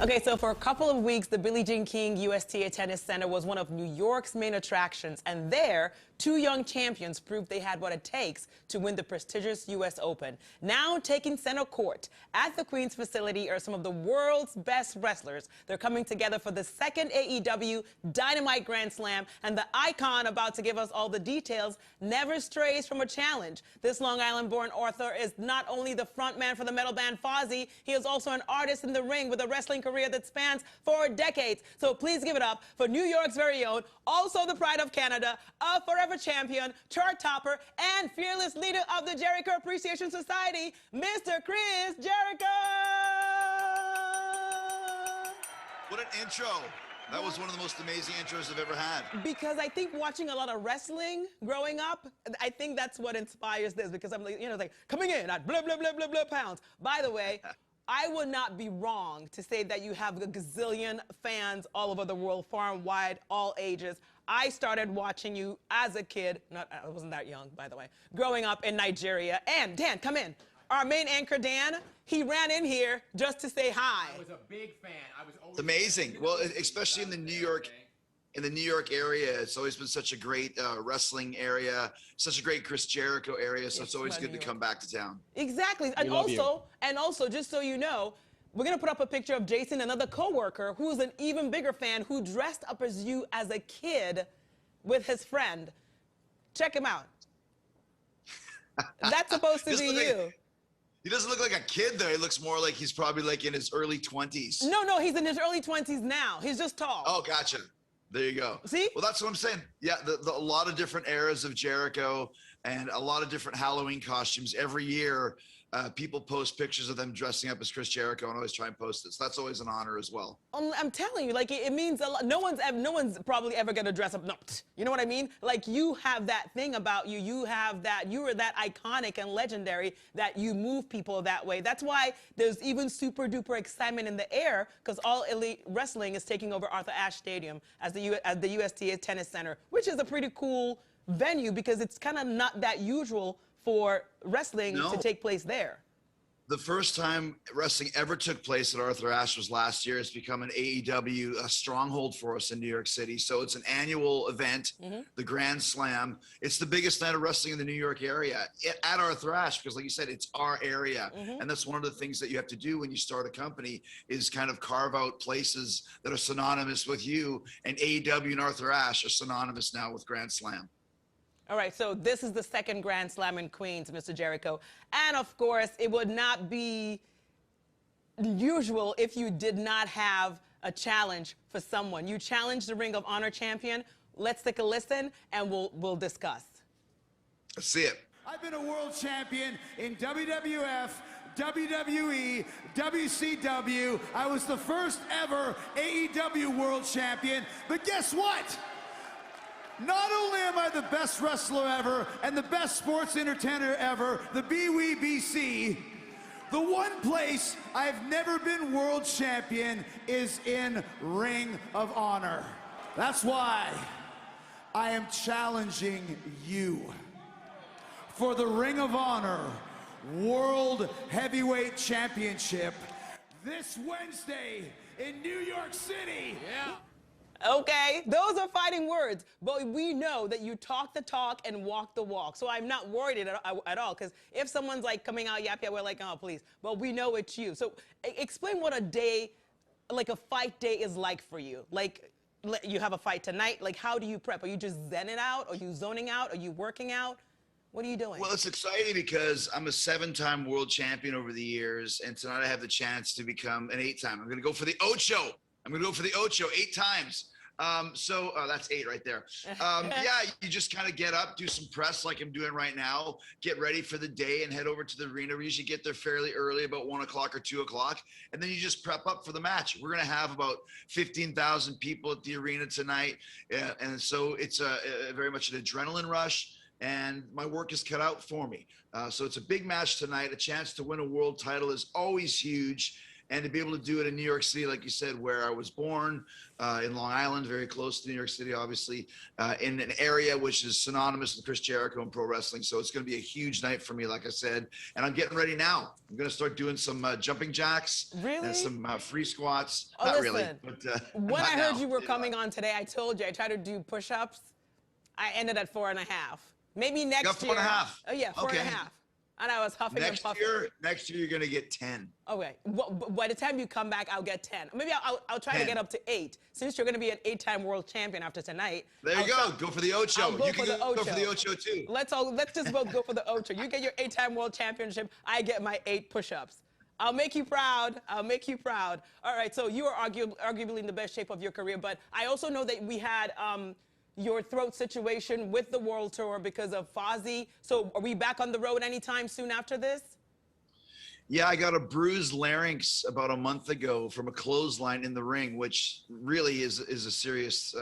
Okay, so for a couple of weeks, the Billie Jean King USTA Tennis Center was one of New York's main attractions, and there, two young champions proved they had what it takes to win the prestigious U.S. Open. Now taking center court at the Queens facility are some of the world's best wrestlers. They're coming together for the second AEW Dynamite Grand Slam, and the icon about to give us all the details never strays from a challenge. This Long Island-born author is not only the frontman for the metal band Fozzy, he is also an artist in the ring with a wrestling career that spans 4 decades. So please give it up for New York's very own, also the pride of Canada, a forever champion, chart topper, and fearless leader of the Jericho Appreciation Society, Mr. Chris Jericho! What an intro. That was one of the most amazing intros I've ever had. Because I think watching a lot of wrestling growing up, I think that's what inspires this, because I'm like, like coming in at blah, blah, blah, blah, blah pounds. By the way, I would not be wrong to say that you have a gazillion fans all over the world, far and wide, all ages. I started watching you as a kid, I wasn't that young, by the way, growing up in Nigeria. And Dan, come in. Our main anchor, Dan, he ran in here just to say hi. I was a big fan. It's amazing. Well, especially in the New York area, it's always been such a great wrestling area, such a great Chris Jericho area. So it's always good to come back to town. Exactly. And also, just so you know, we're going to put up a picture of Jason, another coworker, who's an even bigger fan, who dressed up as you as a kid with his friend. Check him out. That's supposed to be you. He doesn't look like a kid, though. He looks more like he's probably like in his early 20s. No, he's in his early 20s now. He's just tall. Oh, gotcha. There you go. See? Well, that's what I'm saying. Yeah, a lot of different eras of Jericho and a lot of different Halloween costumes. Every year, people post pictures of them dressing up as Chris Jericho and always try and post it. So that's always an honor as well. I'm telling you, like, it means a lot. No one's probably ever going to dress up. No, you know what I mean? Like, you have that thing about you. You are that iconic and legendary that you move people that way. That's why there's even super duper excitement in the air, because All Elite Wrestling is taking over Arthur Ashe Stadium as the USTA Tennis Center, which is a pretty cool venue because it's kind of not that usual for wrestling to take place there. The first time wrestling ever took place at Arthur Ashe was last year. It's become an AEW stronghold for us in New York City. So it's an annual event, the Grand Slam. It's the biggest night of wrestling in the New York area at Arthur Ashe, because like you said, it's our area. And that's one of the things that you have to do when you start a company is kind of carve out places that are synonymous with you. And AEW and Arthur Ashe are synonymous now with Grand Slam. All right, so this is the second Grand Slam in Queens, Mr. Jericho. And, of course, it would not be usual if you did not have a challenge for someone. You challenged the Ring of Honor champion. Let's take a listen, and we'll discuss. Let's see it. I've been a world champion in WWF, WWE, WCW. I was the first ever AEW world champion. But guess what? Not only am I the best wrestler ever and the best sports entertainer ever, the BWBC, the one place I've never been world champion is in Ring of Honor. That's why I am challenging you for the Ring of Honor World Heavyweight Championship this Wednesday in New York City. Yeah. Okay, those are fighting words, but we know that you talk the talk and walk the walk. So I'm not worried at all, because if someone's like coming out yap, we're like, oh, please. But we know it's you. So explain what a day, like a fight day is like for you. Like, you have a fight tonight. Like, how do you prep? Are you just zenning out? Are you zoning out? Are you working out? What are you doing? Well, it's exciting because I'm a 7-time world champion over the years, and tonight I have the chance to become an 8-time. I'm going to go for the Ocho. I'm going to go for the Ocho 8 times. So that's 8 right there. Yeah, you just kind of get up, do some press like I'm doing right now, get ready for the day and head over to the arena. We usually get there fairly early, about 1 o'clock or 2 o'clock. And then you just prep up for the match. We're going to have about 15,000 people at the arena tonight. And so it's very much an adrenaline rush. And my work is cut out for me. So it's a big match tonight. A chance to win a world title is always huge. and to be able to do it in New York City, like you said, where I was born, in Long Island, very close to New York City, obviously, in an area which is synonymous with Chris Jericho and pro wrestling. So it's going to be a huge night for me, like I said. And I'm getting ready now. I'm going to start doing some jumping jacks and some free squats. Oh, not listen, really, but when I heard you were coming on today, I told you I tried to do push-ups. I ended at 4.5. Maybe next year. Got 4.5. Oh yeah, 4.5. And I was huffing and puffing. Next year, you're going to get 10. Okay. Well, by the time you come back, I'll get 10. Maybe I'll try to get up to 8. Since you're going to be an 8-time world champion after tonight. There you go. Go for the Ocho. You can go for the Ocho too. Let's just both go for the Ocho. You get your 8-time world championship. I get my 8 push-ups. I'll make you proud. I'll make you proud. All right. So you are arguably in the best shape of your career. But I also know that we had your throat situation with the World Tour because of Fozzy. So are we back on the road anytime soon after this? Yeah, I got a bruised larynx about a month ago from a clothesline in the ring, which really is a serious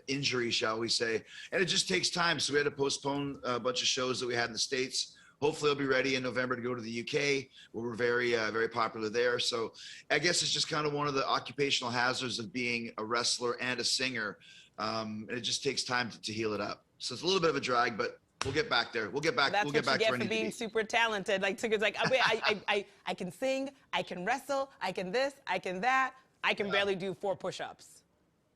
injury, shall we say. And it just takes time. So we had to postpone a bunch of shows that we had in the States. Hopefully I'll be ready in November to go to the UK, where we're very popular there. So I guess it's just kind of one of the occupational hazards of being a wrestler and a singer. And it just takes time to heal it up. So it's a little bit of a drag, but we'll get back there. We'll get back. That's we'll get back what you to get for being super talented. Like Tigger's like, wait, I can sing, I can wrestle, I can this, I can that. I can barely do 4 push-ups.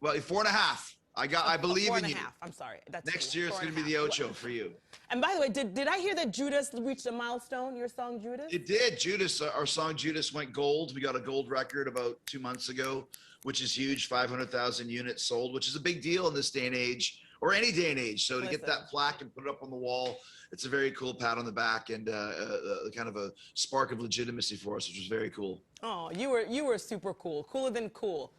Well, 4.5. I believe in you. 4.5. I'm sorry. That's Next year it's going to be the Ocho for you. And by the way, did I hear that Judas reached a milestone? Your song Judas? It did. Judas, our song Judas went gold. We got a gold record about 2 months ago, which is huge. 500,000 units sold, which is a big deal in this day and age, or any day and age. So to get that plaque and put it up on the wall, it's a very cool pat on the back and kind of a spark of legitimacy for us, which was very cool. Oh, you were super cool. Cooler than cool.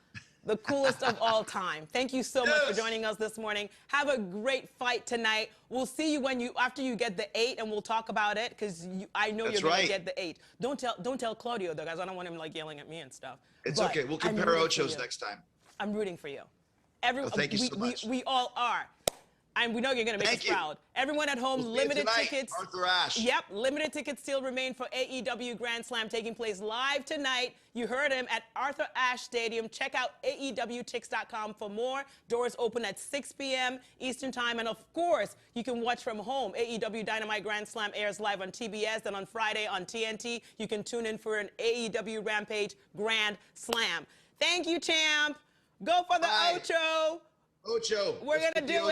The coolest of all time. Thank you so much for joining us this morning. Have a great fight tonight. We'll see you after you get the 8, and we'll talk about it because I know you're going to get the 8. Don't tell Claudio though, guys. I don't want him like yelling at me and stuff. It's okay. We'll compare Ochos next time. I'm rooting for you. Thank you so much. We all are. And we know you're going to make us proud. Everyone at home, limited tickets. Arthur Ashe. Yep, limited tickets still remain for AEW Grand Slam taking place live tonight. You heard him at Arthur Ashe Stadium. Check out AEWTix.com for more. Doors open at 6 p.m. Eastern Time. And, of course, you can watch from home. AEW Dynamite Grand Slam airs live on TBS. And on Friday on TNT, you can tune in for an AEW Rampage Grand Slam. Thank you, champ. Go for the Ocho. Ocho. We're going to do it.